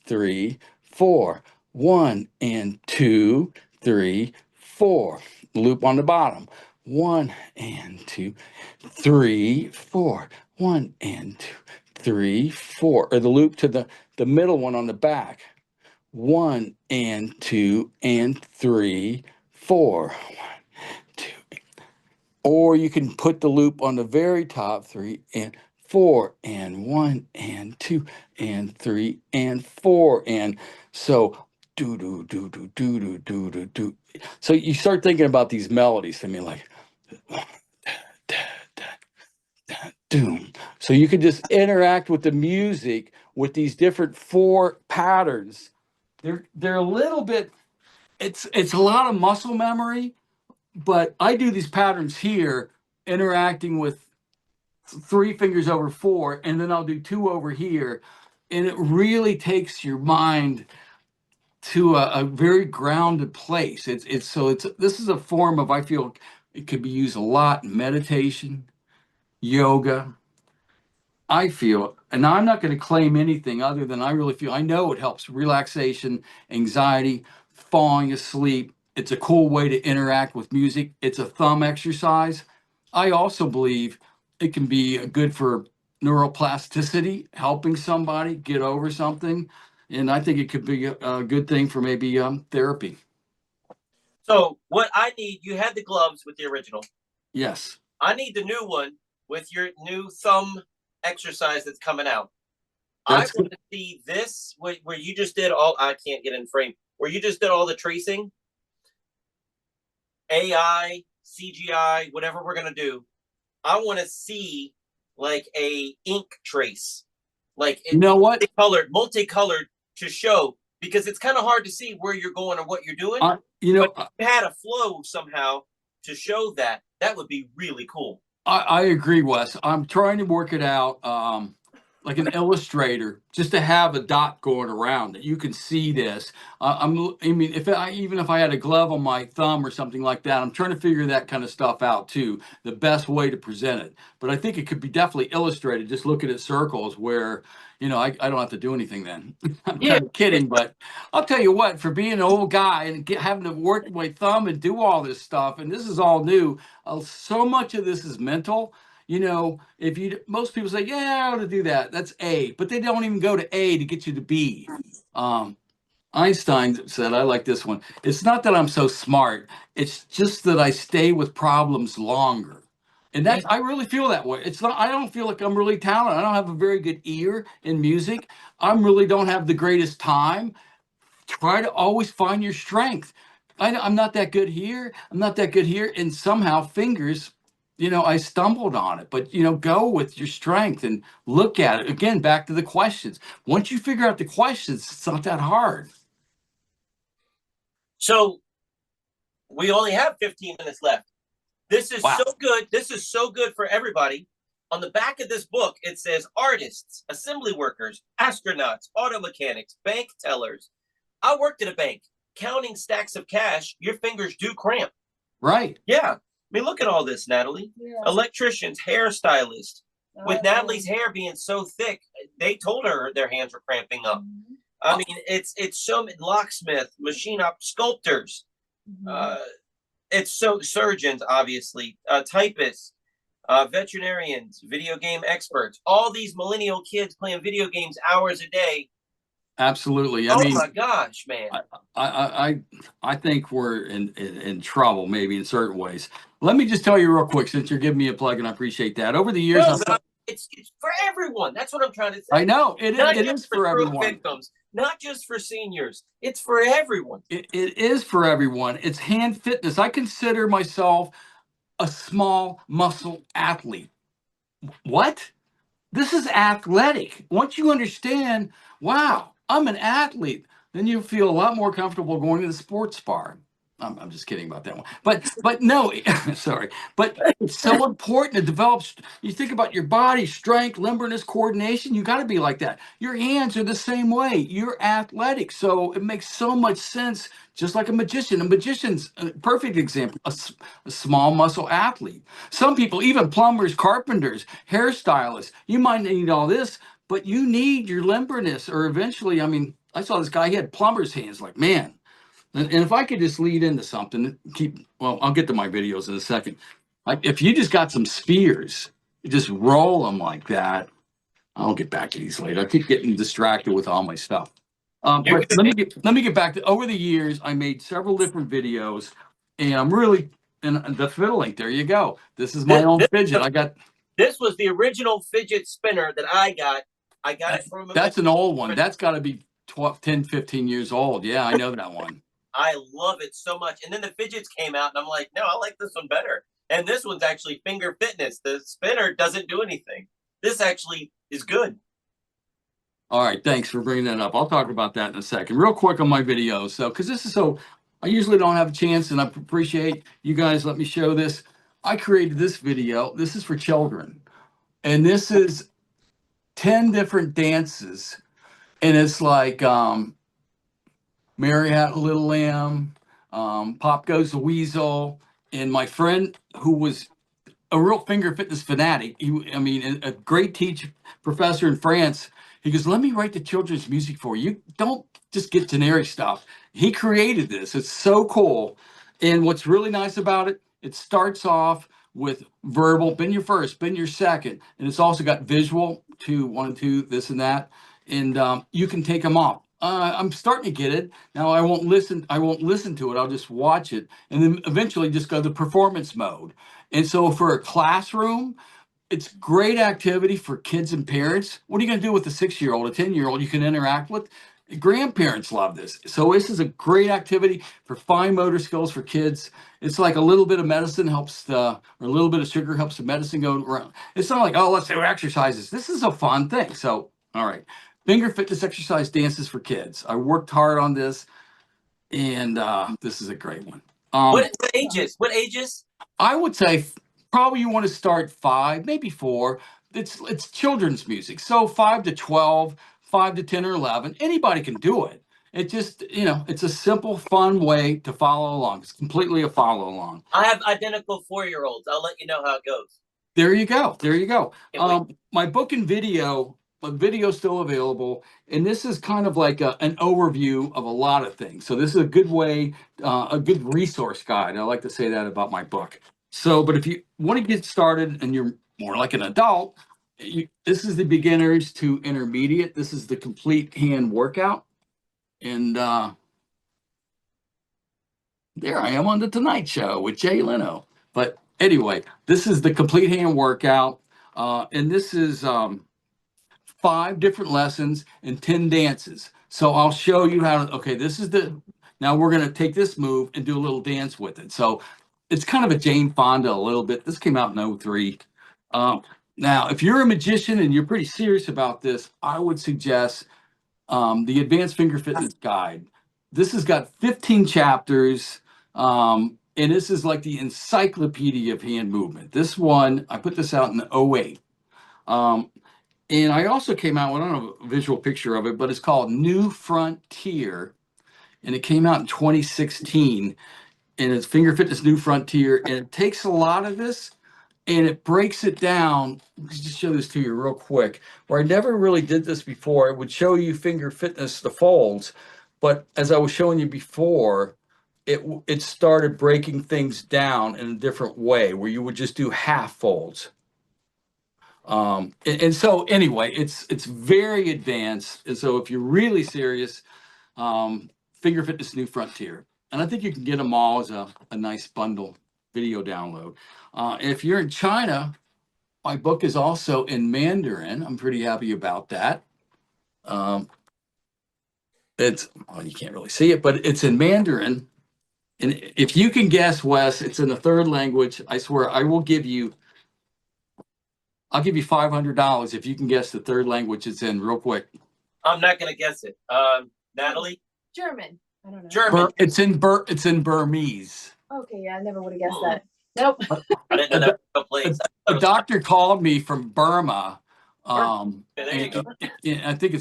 3, 4. 1 and 2, 3, 4. Loop on the bottom. 1 and 2, 3, 4. 1 and 2, 3, 4. Or the loop to the middle one on the back. 1 and 2 and 3, 4. 1, 2. Or you can put the loop on the very top, 3 and 4 and 1 and 2 and 3 and 4 and so do do do do do do do do do. So you start thinking about these melodies. I mean, like doom. So you can just interact with the music with these different 4 patterns. They're a little bit. It's a lot of muscle memory, but I do these patterns here, interacting with 3 fingers over 4, and then I'll do 2 over here, and it really takes your mind to a very grounded place. This is a form of, I feel it could be used a lot in meditation, yoga. I feel, and I'm not going to claim anything other than I really feel, I know it helps relaxation, anxiety, falling asleep. It's a cool way to interact with music. It's a thumb exercise. I also believe it can be good for neuroplasticity, helping somebody get over something. And I think it could be a good thing for maybe therapy. So what I need, you had the gloves with the original. Yes. I need the new one with your new thumb exercise that's coming out. That's I want to see this where you just did all, I can't get in frame, where you just did all the tracing, AI, CGI, whatever we're going to do. I want to see like a ink trace, like You know what? multicolored to show, because it's kind of hard to see where you're going or what you're doing. But if you had a flow somehow to show that, that would be really cool. I agree, Wes. I'm trying to work it out like an illustrator, just to have a dot going around that you can see this. I mean, even if I had a glove on my thumb or something like that, I'm trying to figure that kind of stuff out too, the best way to present it. But I think it could be definitely illustrated, just looking at circles where, I don't have to do anything then. I'm kind of kidding, but I'll tell you what, for being an old guy and having to work with my thumb and do all this stuff, and this is all new, so much of this is mental. Most people say, yeah, I ought to do that. That's A, but they don't even go to A to get you to B. Einstein said, I like this one. It's not that I'm so smart. It's just that I stay with problems longer. And I really feel that way. I don't feel like I'm really talented. I don't have a very good ear in music. I really don't have the greatest time. Try to always find your strength. I'm not that good here. I'm not that good here. And somehow fingers, I stumbled on it. But, go with your strength and look at it. Again, back to the questions. Once you figure out the questions, it's not that hard. So we only have 15 minutes left. This is so good. This is so good for everybody. On the back of this book, it says artists, assembly workers, astronauts, auto mechanics, bank tellers. I worked at a bank. Counting stacks of cash, your fingers do cramp. Right. Yeah. I mean, look at all this, Natalie. Yeah. Electricians, hairstylists. With Natalie's hair being so thick, they told her their hands were cramping up. Mm-hmm. I mean, it's so locksmith, machine op, sculptors. Mm-hmm. It's so surgeons, obviously, typists, veterinarians, video game experts. All these millennial kids playing video games hours a day. Absolutely. I mean, my gosh, man. I think we're in trouble, maybe in certain ways. Let me just tell you real quick, since you're giving me a plug, and I appreciate that. Over the years, it's for everyone. That's what I'm trying to say. I know it is for everyone. Victims, not just for seniors. It's for everyone. It is for everyone. It's hand fitness. I consider myself a small muscle athlete. What? This is athletic. Once you understand, wow, I'm an athlete, then you feel a lot more comfortable going to the sports bar. I'm just kidding about that one. But no, sorry. But it's so important to develop. You think about your body, strength, limberness, coordination. You got to be like that. Your hands are the same way. You're athletic, so it makes so much sense. Just like a magician. A magician's a perfect example. A small muscle athlete. Some people, even plumbers, carpenters, hairstylists. You might need all this, but you need your limberness, or eventually. I mean, I saw this guy. He had plumber's hands. Like, man. And if I could just lead into something, well, I'll get to my videos in a second. Like if you just got some spears, you just roll them like that. I'll get back to these later. I keep getting distracted with all my stuff. You're But let me get back to over the years. I made several different videos, and I'm really and the fiddling. There you go. This is my own fidget. I got. This was the original fidget spinner that I got. I got it from. That's an old one. That's got to be 12, 10, 15 years old. Yeah, I know that one. I love it so much. And then the fidgets came out, and I'm like, no, I like this one better. And this one's actually finger fitness. The spinner doesn't do anything. This actually is good. All right, thanks for bringing that up. I'll talk about that in a second. Real quick on my videos. So, because this is so, I usually don't have a chance, and I appreciate you guys let me show this. I created this video. This is for children. And this is 10 different dances. And it's like Mary Had a Little Lamb, Pop Goes the Weasel. And my friend who was a real finger fitness fanatic. I mean, a great teacher, professor in France. He goes, let me write the children's music for you. Don't just get generic stuff. He created this. It's so cool. And what's really nice about it, it starts off with verbal, bend your first, bend your second. And it's also got visual, 2, 1, 2, this and that. And you can take them off. I'm starting to get it. Now I won't listen to it. I'll just watch it. And then eventually just go to performance mode. And so for a classroom, it's great activity for kids and parents. What are you going to do with a 6-year-old, a 10-year-old you can interact with? Grandparents love this. So this is a great activity for fine motor skills for kids. It's like a little bit of medicine helps or a little bit of sugar helps the medicine go around. It's not like, oh, let's do exercises. This is a fun thing. So, all right. Finger fitness exercise dances for kids. I worked hard on this, and this is a great one. What ages? What ages? I would say probably you want to start 5, maybe 4. It's children's music, so 5 to 12, 5 to 10 or 11. Anybody can do it. It just it's a simple, fun way to follow along. It's completely a follow along. I have identical 4-year-olds. I'll let you know how it goes. There you go. There you go. My book and video. My video still available, and this is kind of like an overview of a lot of things. So this is a good way, a good resource guide. I like to say that about my book. So, but if you want to get started and you're more like an adult, this is the beginners to intermediate. This is the complete hand workout. And there I am on the Tonight Show with Jay Leno. But anyway, this is the complete hand workout. And this is 5 different lessons and 10 dances. So I'll show you how to, okay, now we're going to take this move and do a little dance with it. So it's kind of a Jane Fonda a little bit. This came out in 2003. Now, if you're a magician and you're pretty serious about this, I would suggest the Advanced Finger Fitness Guide. This has got 15 chapters, and this is like the encyclopedia of hand movement. This one, I put this out in 2008. And I also came out with, I don't have a visual picture of it, but it's called New Frontier. And it came out in 2016. And it's Finger Fitness New Frontier. And it takes a lot of this and it breaks it down. Let's just show this to you real quick. Where I never really did this before. It would show you finger fitness, the folds. But as I was showing you before, it started breaking things down in a different way where you would just do half folds. And so anyway, it's very advanced. And so if you're really serious, Finger Fitness New Frontier. And I think you can get them all as a nice bundle video download. If you're in China, my book is also in Mandarin. I'm pretty happy about that. You can't really see it, but it's in Mandarin. And if you can guess, Wes, it's in a 3rd language. I swear I'll give you $500 if you can guess the 3rd language it's in real quick. I'm not going to guess it. Natalie? German. I don't know. German. It's in Burmese. Okay, yeah, I never would have guessed that. Nope. I didn't know that was a place. A doctor called me from Burma. Okay, there you go. And I think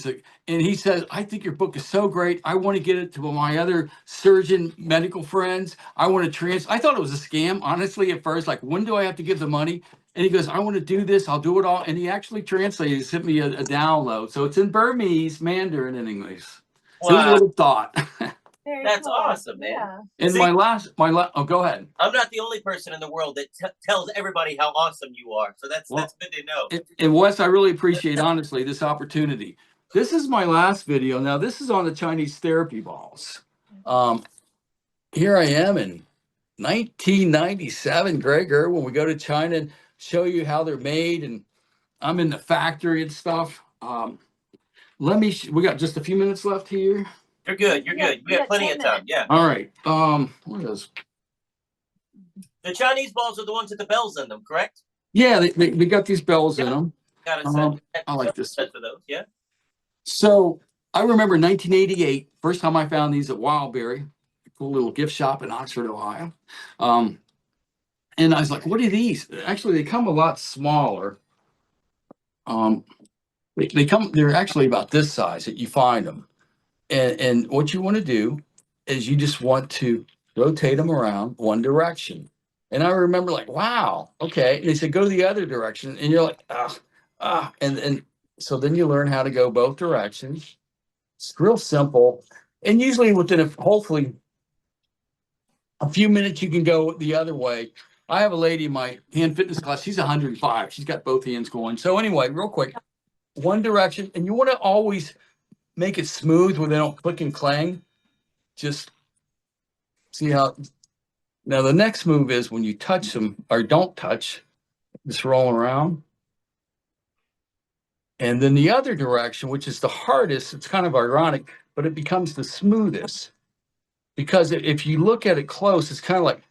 and he says, I think your book is so great. I want to get it to my other surgeon medical friends. I want to I thought it was a scam, honestly, at first. Like, when do I have to give the money? And he goes, I want to do this. I'll do it all. And he actually translated, he sent me a download. So it's in Burmese, Mandarin, and English. Who Wow, would have thought? Very that's cool. awesome, man. Yeah. And See? oh, go ahead. I'm not the only person in the world that tells everybody how awesome you are. So that's good to know. And Wes, I really appreciate, honestly, this opportunity. This is my last video. Now, this is on the Chinese therapy balls. Here I am in 1997, Greg Irwin. We go to China and show you how they're made, and I'm in the factory and stuff. We got just a few minutes left here. You're good. You're good. We have plenty of time. Yeah. All right. What is? The Chinese balls are the ones with the bells in them, correct? Yeah, they got these bells in them. Got a set. I like this. Set for those. Yeah. So I remember 1988, first time I found these at Wildberry, a cool little gift shop in Oxford, Ohio. And I was like, what are these? Actually, they come a lot smaller. They're actually about this size that you find them. And what you want to do is you just want to rotate them around one direction. And I remember like, wow, okay. And they said, go the other direction. And you're like, and so then you learn how to go both directions. It's real simple. And usually within hopefully a few minutes, you can go the other way. I have a lady in my hand fitness class. She's 105. She's got both hands going. So anyway, real quick, one direction. And you want to always make it smooth where they don't click and clang. Just see how. Now the next move is when you touch them or don't touch, just roll around. And then the other direction, which is the hardest, it's kind of ironic, but it becomes the smoothest. Because if you look at it close, it's kind of like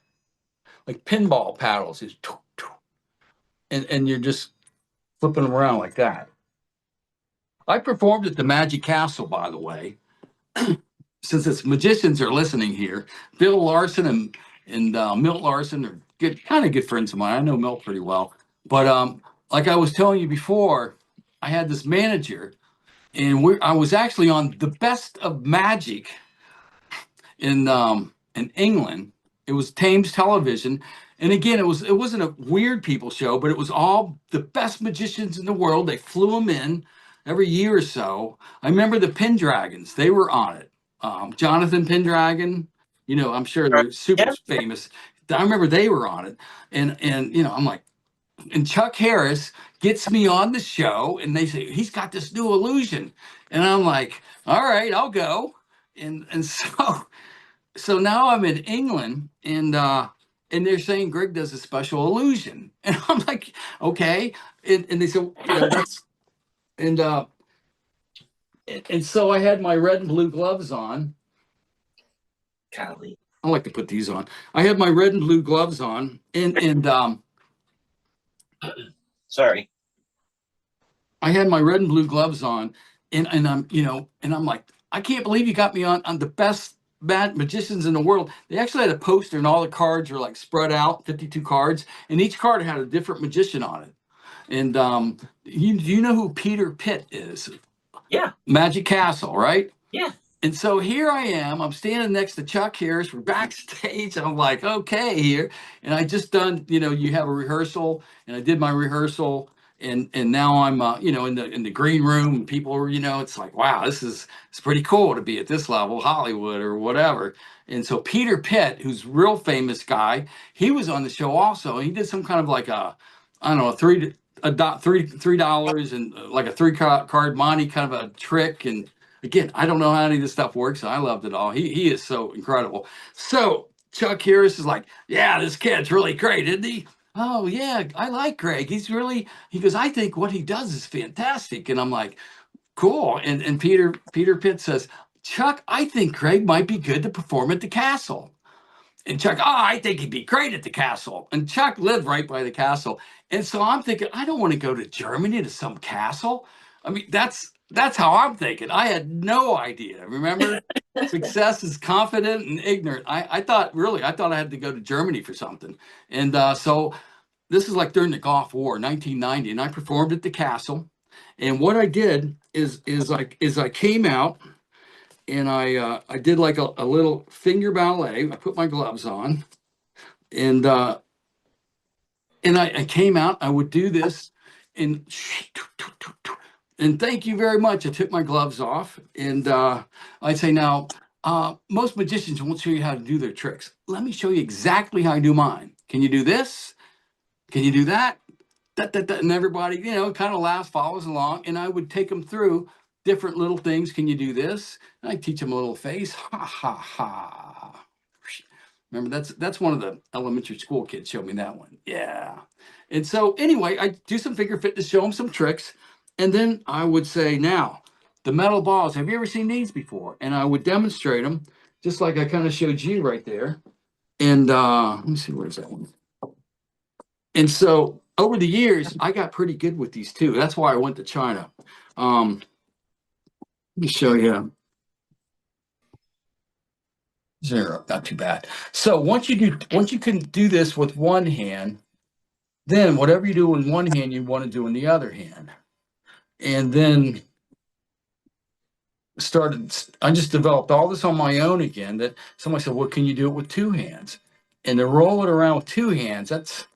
pinball paddles. It's and you're just flipping them around like that. I performed at the Magic Castle, by the way. Since it's magicians are listening here, Bill Larson and Milt Larson are kind of good friends of mine. I know Milt pretty well. But like I was telling you before, I had this manager, and I was actually on the Best of Magic in England. It was Thames Television. And again, it wasn't a weird people show, but it was all the best magicians in the world. They flew them in every year or so. I remember the Pendragons. They were on it. Jonathan Pendragon, I'm sure they're super famous. I remember they were on it. And I'm like, and Chuck Harris gets me on the show, and they say, he's got this new illusion. And I'm like, all right, I'll go. And so now I'm in England, and they're saying Greg does a special illusion. And I'm like, okay. And they said, that's, and so I had my red and blue gloves on. Golly. I like to put these on. I had my red and blue gloves on, and sorry. I had my red and blue gloves on, and I'm like, I can't believe you got me on the best magicians in the world. They actually had a poster, and all the cards were like spread out, 52 cards, and each card had a different magician on it. And you know who Peter Pitt is? Yeah. Magic Castle, right? Yeah. And so here I am. I'm standing next to Chuck Harris. We're backstage. I'm like, okay, here. And I just done, you have a rehearsal, and I did my rehearsal, and now I'm, in the green room, and people are, it's like, wow, it's pretty cool to be at this level, Hollywood or whatever. And so Peter Pitt, who's a real famous guy, he was on the show also. And he did some kind of like $3 and like a 3-card Monte kind of a trick. And again, I don't know how any of this stuff works. I loved it all. He is so incredible. So Chuck Harris is like, yeah, this kid's really great, isn't he? Oh yeah, I like Greg. He goes, I think what he does is fantastic. And I'm like, cool. And Peter Pitt says, Chuck, I think Greg might be good to perform at the castle. And Chuck, I think he'd be great at the castle. And Chuck lived right by the castle. And so I'm thinking, I don't want to go to Germany to some castle. I mean, that's That's how I'm thinking. I had no idea. Remember, success is confident and ignorant. I thought I had to go to Germany for something. And so this is like during the Gulf War, 1990, and I performed at the castle. And what I did is I came out and I did like a little finger ballet. I put my gloves on and I came out. I would do this and thank you very much. I took my gloves off and I'd say now, most magicians won't show you how to do their tricks. Let me show you exactly how I do mine. Can you do this? Can you do that? And everybody, kind of laughs, follows along. And I would take them through different little things. Can you do this? And I teach them a little face. Ha, ha, ha. Remember, that's one of the elementary school kids showed me that one. Yeah. And so anyway, I do some figure fitness, show them some tricks. And then I would say, now, the metal balls, have you ever seen these before? And I would demonstrate them, just like I kind of showed you right there. And let me see, where's that one? And so over the years, I got pretty good with these too. That's why I went to China. Let me show you. Zero, not too bad. So once you can do this with one hand, then whatever you do in one hand, you want to do in the other hand. And then I just developed all this on my own again. That somebody said, well, can you do it with two hands? And to roll it around with two hands, that's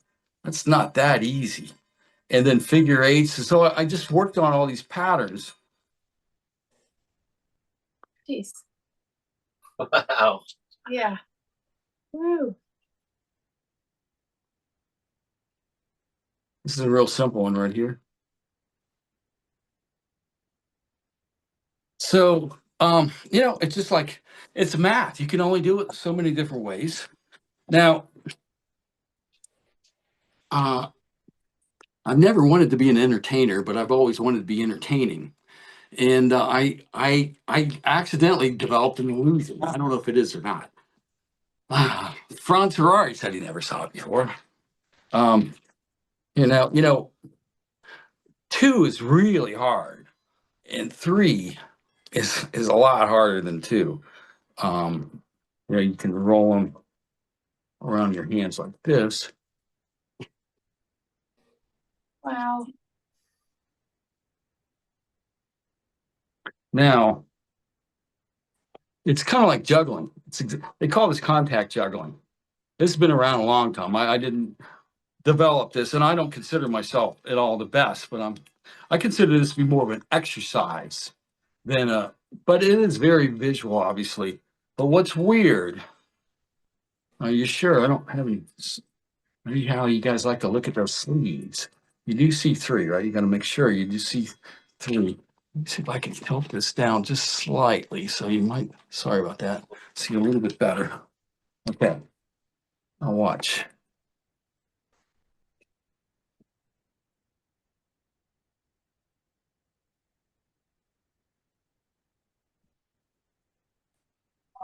not that easy. And then figure eights. So I just worked on all these patterns. Jeez. Wow. Yeah. Woo. This is a real simple one right here. So, it's just like, it's math. You can only do it so many different ways. Now, I've never wanted to be an entertainer, but I've always wanted to be entertaining. And I accidentally developed an illusion. I don't know if it is or not. Franz Ferrari said he never saw it before. You know, 2 is really hard, and 3 is a lot harder than 2. You can roll them around your hands like this. Wow. Now, it's kind of like juggling. They call this contact juggling. This has been around a long time. I didn't develop this, and I don't consider myself at all the best, but I consider this to be more of an exercise than but it is very visual, obviously. But what's weird, are you sure? I don't have any, maybe how you guys like to look at those sleeves. You do see 3, right? You got to make sure you do see 3. Let me see if I can tilt this down just slightly. So you might, sorry about that, see a little bit better. Okay, now watch.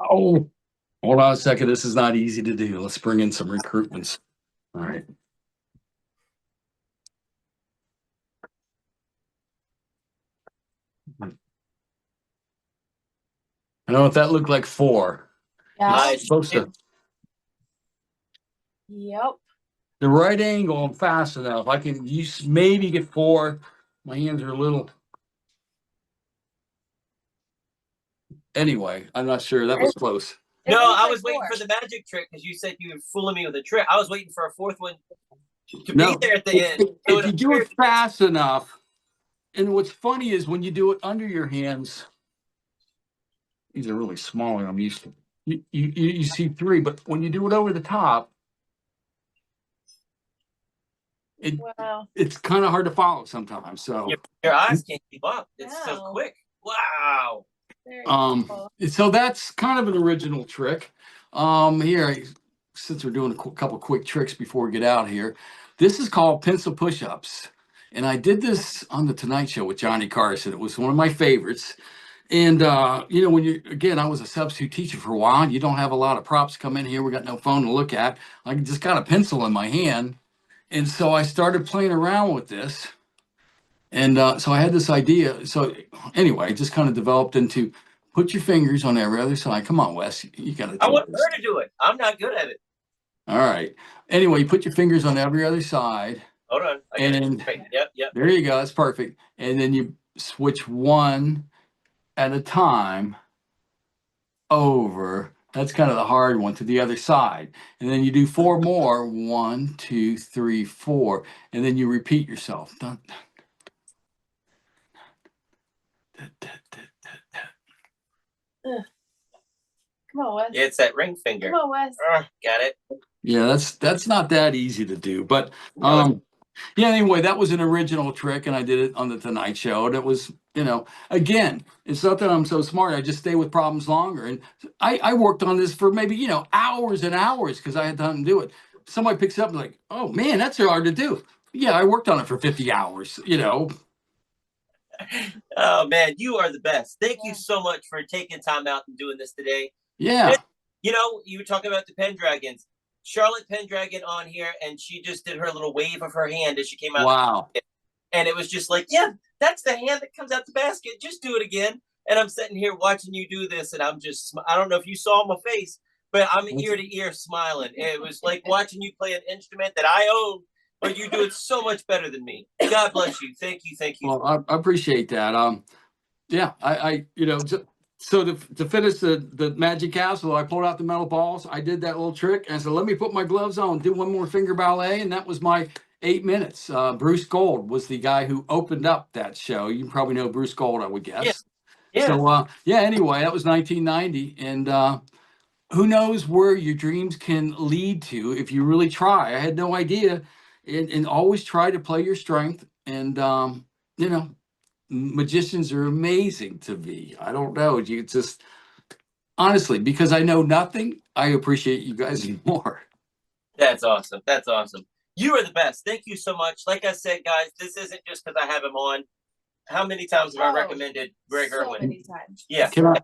Oh, hold on a second. This is not easy to do. Let's bring in some recruitments. All right. I don't know if that looked like 4. Yeah. It's supposed to. Yep. The right angle, I'm fast enough. I can maybe get 4. My hands are a little. Anyway, I'm not sure. That was close. No, I was waiting for the magic trick because you said you were fooling me with a trick. I was waiting for a 4th one to be there at the end. If you do it fast enough, and what's funny is when you do it under your hands, these are really smaller. I'm used to. You see 3, but when you do it over the top, it's kind of hard to follow sometimes. So your eyes can't keep up. It's so quick. Wow. So that's kind of an original trick. Here, since we're doing a couple quick tricks before we get out here, this is called pencil push-ups. And I did this on the Tonight Show with Johnny Carson. It was one of my favorites. And, when I was a substitute teacher for a while, and you don't have a lot of props come in here. We got no phone to look at. I just got a pencil in my hand. And so I started playing around with this. And so I had this idea. So anyway, it just kind of developed into put your fingers on every other side. Come on, Wes, you got to I do want this. her to do it. I'm not good at it. All right. Anyway, you put your fingers on every other side. Hold on. I got And it. Yep. there you go. That's perfect. And then you switch one at a time over. That's kind of the hard one to the other side. And then you do 4 more. 1, 2, 3, 4. And then you repeat yourself. Dun, dun, dun, dun, dun, dun, dun. Come on, Wes. Yeah, it's that ring finger. Come on, Wes. Got it. Yeah, that's not that easy to do. But No. yeah, anyway, that was an original trick, and I did it on the Tonight Show. And it was, again, it's not that I'm so smart. I just stay with problems longer. And I worked on this for maybe, hours and hours because I had time to do it. Somebody picks it up and like, oh, man, that's hard to do. Yeah, I worked on it for 50 hours, Oh, man, you are the best. Thank you so much for taking time out and doing this today. Yeah. And, you were talking about the Pendragons. Charlotte Pendragon on here, and she just did her little wave of her hand as she came out. Wow. And it was just like, yeah, that's the hand that comes out the basket. Just do it again. And I'm sitting here watching you do this, and I don't know if you saw my face, but I'm ear to ear smiling. It was like watching you play an instrument that I own, but you do it so much better than me. God bless you. Thank you. Well, I appreciate that. Yeah, so to finish the Magic Castle, I pulled out the metal balls. I did that little trick, and I said, let me put my gloves on, do one more finger ballet, and that was my 8 minutes. Bruce Gold was the guy who opened up that show. You probably know Bruce Gold, I would guess. Yeah. So, anyway, that was 1990, and who knows where your dreams can lead to if you really try. I had no idea, and always try to play your strength, and, magicians are amazing to me. I don't know. You just honestly, because I know nothing, I appreciate you guys more. That's awesome. You are the best. Thank you so much. Like I said, guys, this isn't just because I have him on. How many times have I recommended Greg Irwin? So many times. Yeah. Can I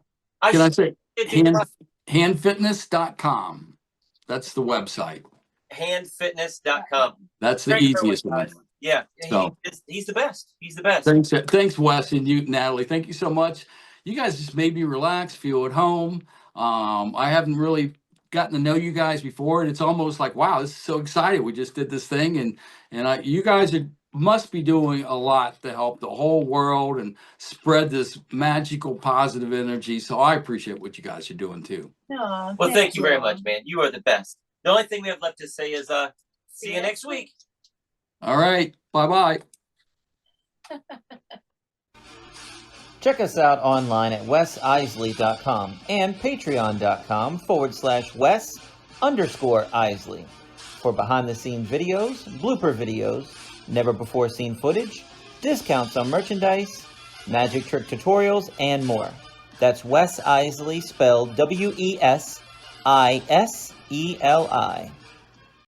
say should- handfitness.com? That's the website. handfitness.com. That's the Greg easiest Irwin, one. guys. Yeah. So He's the best. He's the best. thanks, Wes, and you, Natalie. Thank you so much. You guys just made me relax, feel at home. I haven't really gotten to know you guys before, and it's almost like, wow, this is so exciting. We just did this thing, and you guys must be doing a lot to help the whole world and spread this magical positive energy. So I appreciate what you guys are doing too. Aw, Well, thank you very much, man. You are the best. The only thing we have left to say is see you next week. All right. Bye-bye. Check us out online at wesisley.com and patreon.com/Wes_Isley for behind-the-scenes videos, blooper videos, never-before-seen footage, discounts on merchandise, magic trick tutorials, and more. That's Wes Iseli, spelled WESISELI.